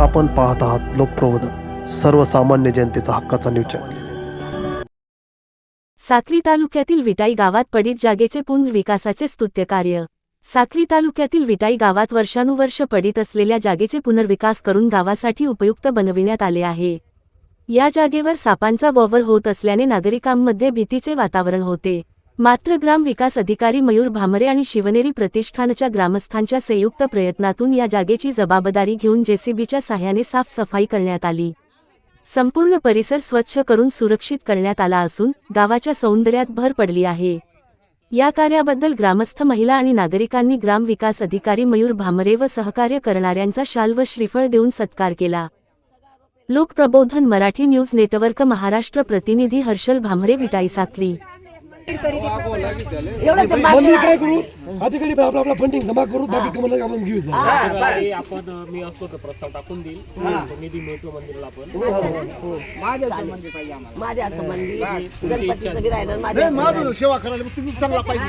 आपण पाहत आहात लोकप्रबोधन, सर्वसामान्य जनतेचा हक्काचा न्यूज चॅनल। साक्री तालुक्यातील विटाई गावात पडीत जागेचे पुनर्विकासाचे स्तुत्य कार्य। साक्री तालुक्यातील विटाई गावात वर्षानुवर्ष पडीत असलेल्या जागेचे पुनर्विकास करून गावासाठी उपयुक्त बनविण्यात आले आहे। या जागेवर सापांचा वावर होत असल्याने नागरिकांमध्ये भीतीचे वातावरण होते। मात्र ग्राम विकास अधिकारी मयूर भामरे आणि शिवनेरी प्रतिष्ठानच्या ग्रामस्थांच्या संयुक्त प्रयत्नातून या जागेची जबाबदारी घेऊन जेसीबीच्या साहाय्याने साफसफाई करण्यात आली। संपूर्ण परिसर स्वच्छ करून सुरक्षित करण्यात आला असून गावाच्या सौंदर्यात भर पडली आहे। या कार्याबद्दल ग्रामस्थ, महिला आणि नागरिकांनी ग्राम विकास अधिकारी मयूर भामरे व सहकार्य करणाऱ्यांचा शाल व श्रीफळ देऊन सत्कार केला। लोकप्रबोधन मराठी न्यूज नेटवर्क महाराष्ट्र प्रतिनिधी हर्षल भामरे, विटाई, साक्री। मम्मी काय करू अधिकारी आपला फंडिंग जमा करू, बाकी कमल आपण घेऊ। आपण मी असतो तर प्रस्ताव टाकून देईल, निधी मिळतो मंदिराला आपण। माझ्याचं मंदिर पाहिजे आम्हाला, माझ्याचं मंदिर गणपतीचं बी राहिलं, माझ्या सेवा करायला तुम्ही चांगला पाहिजे।